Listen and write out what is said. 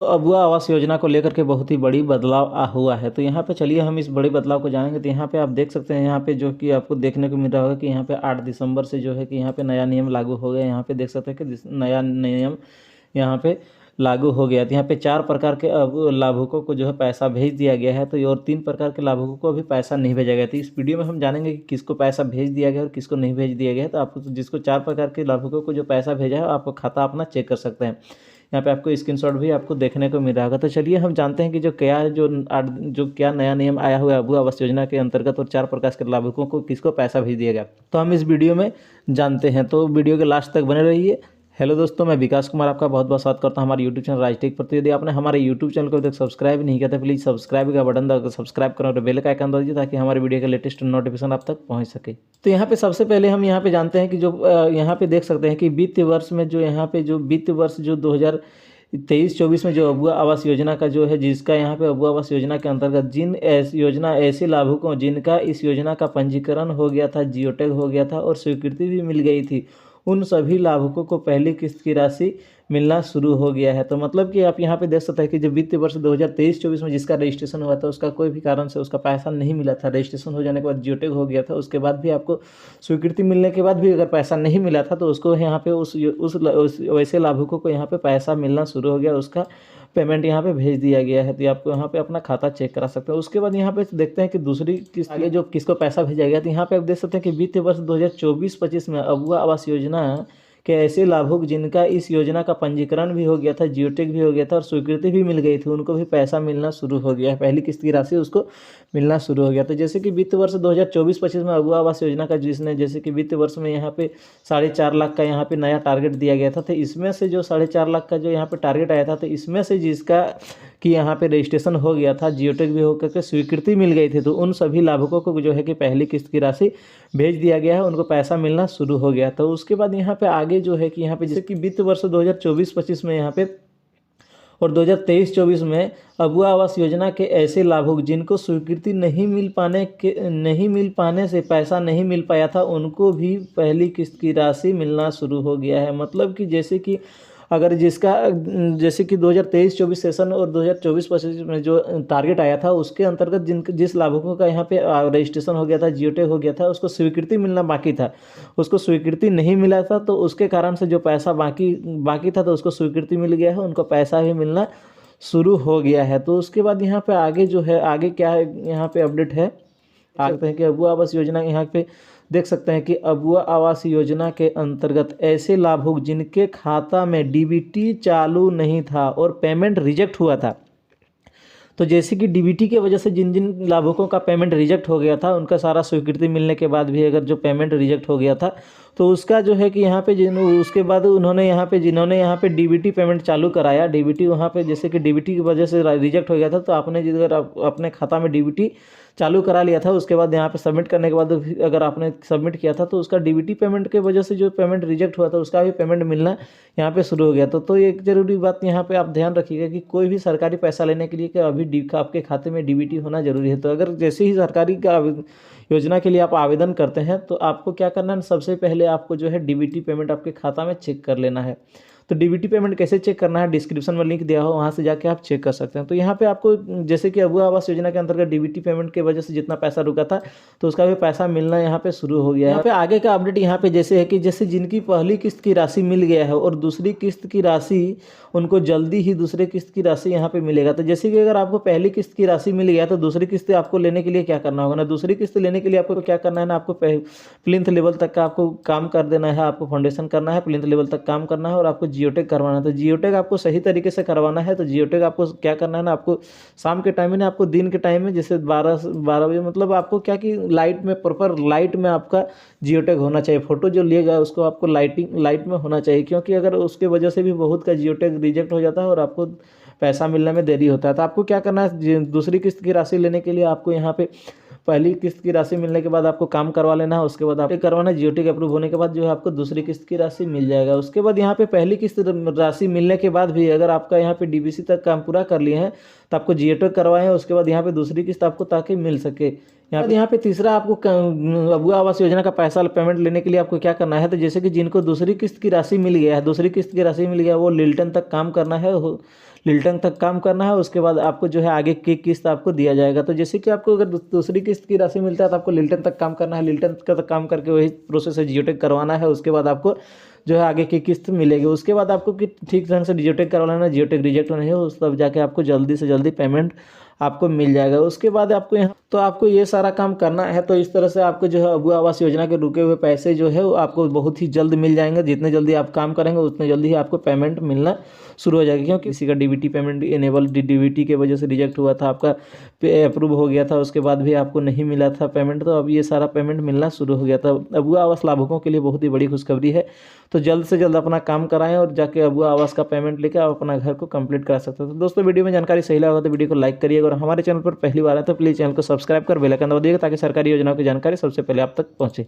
तो अबुआ आवास योजना को लेकर के बहुत ही बड़ी बदलाव हुआ है। तो यहाँ पे चलिए हम इस बड़े बदलाव को जानेंगे। तो यहाँ पे आप देख सकते हैं, यहाँ पे जो कि आपको देखने को मिल रहा होगा कि यहाँ पे 8 दिसंबर से जो है कि यहाँ पे नया नियम लागू हो गया। यहाँ पे देख सकते हैं कि नया नियम यहाँ पे लागू हो गया। तो यहाँ पे 4 प्रकार के अब लाभुकों को जो है पैसा भेज दिया गया है। तो ये और 3 प्रकार के लाभुकों को अभी पैसा नहीं भेजा गया। तो इस वीडियो में हम जानेंगे कि किसको पैसा भेज दिया गया और किसको नहीं भेज दिया गया है। तो आपको जिसको 4 प्रकार के लाभुकों को जो पैसा भेजा है, आपको खाता अपना चेक कर सकते हैं। यहाँ पे आपको स्क्रीनशॉट भी आपको देखने को मिल रहा होगा। तो चलिए हम जानते हैं कि जो क्या नया नियम आया हुआ है अबुआ आवास योजना के अंतर्गत और 4 प्रकार के लाभुकों को किसको पैसा भेज दिया गया। तो हम इस वीडियो में जानते हैं, तो वीडियो के लास्ट तक बने रहिए। हेलो दोस्तों, मैं विकास कुमार आपका बहुत बहुत स्वागत करता हूं हमारे यूट्यूब चैनल राजटेक पर। तो यदि आपने हमारे यूट्यूब चैनल को अभी तक सब्सक्राइब नहीं किया तो प्लीज़ सब्सक्राइब का बटन दबाकर सब्सक्राइब करें और बेल का आइकन दबा दीजिए ताकि हमारे वीडियो का लेटेस्ट नोटिफिकेशन आप तक पहुंच सके। तो यहाँ पे सबसे पहले हम यहाँ पे जानते हैं कि जो यहाँ पे देख सकते हैं कि वित्तीय वर्ष में जो यहाँ पे जो वित्तीय वर्ष जो 2023-24 में जो अबुआ आवास योजना का जो है, जिसका यहाँ पे अबुआ आवास योजना के अंतर्गत ऐसे लाभुकों जिनका इस योजना का पंजीकरण हो गया था, जियो टैग हो गया था और स्वीकृति भी मिल गई थी, उन सभी लाभुकों को पहली किस्त की राशि मिलना शुरू हो गया है। तो मतलब कि आप यहाँ पे देख सकते हैं कि जब वित्तीय वर्ष 2023-24 में जिसका रजिस्ट्रेशन हुआ था, उसका कोई भी कारण से उसका पैसा नहीं मिला था, रजिस्ट्रेशन हो जाने के बाद जियो टैग हो गया था, उसके बाद भी आपको स्वीकृति मिलने के बाद भी अगर पैसा नहीं मिला था, तो उसको यहाँ पे उस वैसे लाभुकों को यहाँ पे पैसा मिलना शुरू हो गया, उसका पेमेंट यहाँ पे भेज दिया गया है। तो आपको यहाँ पे अपना खाता चेक करा सकते हैं। उसके बाद यहाँ पे देखते हैं कि दूसरी किस्त आगे जो किसको पैसा भेजा गया। तो यहाँ पे आप देख सकते हैं कि वित्तीय वर्ष 2024-25 में अबुआ आवास योजना के ऐसे लाभुक जिनका इस योजना का पंजीकरण भी हो गया था, जियो टैग भी हो गया था और स्वीकृति भी मिल गई थी, उनको भी पैसा मिलना शुरू हो गया है। पहली किस्त की राशि उसको मिलना शुरू हो गया। तो जैसे कि वित्त वर्ष 2024-25 में अबुआ आवास योजना का जिसने जैसे कि वित्त वर्ष में यहाँ पे 4.5 लाख का यहाँ पे नया टारगेट दिया गया था। तो इसमें से जो 4.5 लाख का जो यहाँ पे टारगेट आया था, तो इसमें से जिसका कि यहाँ पे रजिस्ट्रेशन हो गया था, जियो टैग भी होकर के स्वीकृति मिल गई थी, तो उन सभी लाभुकों को जो है कि पहली किस्त की राशि भेज दिया गया है, उनको पैसा मिलना शुरू हो गया। तो उसके बाद यहाँ पे आगे जो है कि यहाँ पे जैसे कि वित्त वर्ष 2024-25 में यहाँ पे और 2023-24 में अबुआ आवास योजना के ऐसे लाभुक जिनको स्वीकृति नहीं मिल पाने से पैसा नहीं मिल पाया था, उनको भी पहली किस्त की राशि मिलना शुरू हो गया है। मतलब कि जैसे कि अगर जैसे कि 2023-24 सेशन और 2024-25 में जो टारगेट आया था, उसके अंतर्गत जिस लाभुकों का यहाँ पे रजिस्ट्रेशन हो गया था, जियो टैग हो गया था, उसको स्वीकृति मिलना बाकी था, उसको स्वीकृति नहीं मिला था, तो उसके कारण से जो पैसा बाकी था, तो उसको स्वीकृति मिल गया है, उनको पैसा भी मिलना शुरू हो गया है। तो उसके बाद यहाँ पे आगे जो है, आगे क्या है यहाँ पे अपडेट है, आगे हैं कि अबुआ आवास योजना यहाँ पे देख सकते हैं कि अबुआ आवास योजना के अंतर्गत ऐसे लाभुक जिनके खाता में डीबीटी चालू नहीं था और पेमेंट रिजेक्ट हुआ था। तो जैसे कि डीबीटी की वजह से जिन जिन लाभुकों का पेमेंट रिजेक्ट हो गया था, उनका सारा स्वीकृति मिलने के बाद भी अगर जो पेमेंट रिजेक्ट हो गया था, तो उसका जो है कि यहाँ पे उसके बाद जिन्होंने यहाँ पे डीबीटी पेमेंट चालू कराया, डीबीटी वहाँ पे जैसे कि डीबीटी की वजह से रिजेक्ट हो गया था, तो आपने अगर अपने खाता में डीबीटी चालू करा लिया था, उसके बाद यहाँ पे सबमिट करने के बाद अगर आपने सबमिट किया था, तो उसका डीबीटी पेमेंट के वजह से जो पेमेंट रिजेक्ट हुआ था, उसका भी पेमेंट मिलना यहाँ पे शुरू हो गया। तो एक जरूरी बात यहाँ पे आप ध्यान रखिएगा कि कोई भी सरकारी पैसा लेने के लिए कि अभी आपके खाते में डीबीटी होना जरूरी है। तो अगर जैसे ही सरकारी का योजना के लिए आप आवेदन करते हैं, तो आपको क्या करना है, सबसे पहले आपको जो है डीबीटी पेमेंट आपके खाता में चेक कर लेना है। तो डीबीटी पेमेंट कैसे चेक करना है, डिस्क्रिप्शन में लिंक दिया हो, वहाँ से जाके आप चेक कर सकते हैं। तो यहाँ पे आपको जैसे कि अबुआ आवास योजना के अंतर्गत डीबीटी पेमेंट की वजह से जितना पैसा रुका था, तो उसका भी पैसा मिलना यहाँ पे शुरू हो गया है। यहाँ पे आगे का अपडेट यहाँ पे जैसे है कि जैसे जिनकी पहली किस्त की राशि मिल गया है और दूसरी किस्त की राशि उनको जल्दी ही दूसरे किस्त की राशि यहाँ पे मिलेगा। तो जैसे कि अगर आपको पहली किस्त की राशि मिल गया, तो दूसरी किस्त आपको लेने के लिए क्या करना होगा ना, दूसरी किस्त लेने के लिए आपको क्या करना है ना, आपको प्लिंथ लेवल तक का आपको काम कर देना है, आपको फाउंडेशन करना है, प्लिंथ लेवल तक काम करना है और आपको जियो टैग करवाना है। तो जियो टैग आपको सही तरीके से करवाना है। तो जियो टैग आपको क्या करना है ना, आपको शाम के टाइम में, आपको दिन के टाइम में जैसे 12 बजे, मतलब आपको क्या कि लाइट में, प्रॉपर लाइट में आपका जियो टैग होना चाहिए। फोटो जो लिएगा उसको आपको लाइट में होना चाहिए, क्योंकि अगर उसके वजह से भी बहुत का जियो टैग रिजेक्ट हो जाता है और आपको पैसा मिलने में देरी होता है। तो आपको क्या करना है, दूसरी किस्त की राशि लेने के लिए आपको यहाँ पे पहली किस्त की राशि मिलने के बाद आपको काम करवा लेना है। उसके बाद आप करवाना है, जियो टैग अप्रूव होने के बाद जो है आपको दूसरी किस्त की राशि मिल जाएगा। उसके बाद यहाँ पे पहली किस्त राशि मिलने के बाद भी अगर आपका यहाँ पे डीबीसी तक काम पूरा कर लिए हैं, तो आपको जियो टैग करवाएं। उसके बाद यहाँ पे दूसरी किस्त आपको ताकि मिल सके। यहाँ पे तीसरा आपको अबुआ आवास योजना का पैसा पेमेंट लेने के लिए आपको क्या करना है, तो जैसे कि जिनको दूसरी किस्त की राशि मिल गया है, वो लिल्टन तक काम करना है। लिल्टन तक काम करना है, उसके बाद आपको जो है आगे की किस्त आपको दिया जाएगा। तो जैसे कि आपको अगर दूसरी किस्त की राशि मिलता है तो आपको लिल्टन तक काम करना है, लिल्टन का तक काम करके वही प्रोसेस है जियोटेक करवाना है, उसके बाद आपको जो है आगे की किस्त मिलेगी। उसके बाद आपको कि ठीक ढंग से जियोटेक करवा लेना, जियोटेक रिजेक्ट नहीं हो तब जाके आपको जल्दी से जल्दी पेमेंट आपको मिल जाएगा। उसके बाद आपको यहाँ तो आपको ये सारा काम करना है। तो इस तरह से आपको जो है अबू आवास योजना के रुके हुए पैसे जो है वो आपको बहुत ही जल्द मिल जाएंगे। जितने जल्दी आप काम करेंगे उतने जल्दी ही आपको पेमेंट मिलना शुरू हो जाएगी, क्योंकि किसी का डीबीटी पेमेंट इनेबल डीबीटी के वजह से रिजेक्ट हुआ था, आपका अप्रूव हो गया था, उसके बाद भी आपको नहीं मिला था पेमेंट, तो अब ये सारा पेमेंट मिलना शुरू हो गया था। अबू आवास लाभुकों के लिए बहुत ही बड़ी खुशखबरी है। तो जल्द से जल्द अपना काम कराएं और जाके अबू आवास का पेमेंट लेकर आप अपना घर को कंप्लीट करा सकते हो। तो दोस्तों वीडियो में जानकारी सही लगा तो वीडियो को लाइक करिएगा, और हमारे चैनल पर पहली बार है तो प्लीज़ चैनल को सब्सक्राइब कर बेल आइकन दबा दिएगा ताकि सरकारी योजनाओं की जानकारी सबसे पहले आप तक पहुंचे।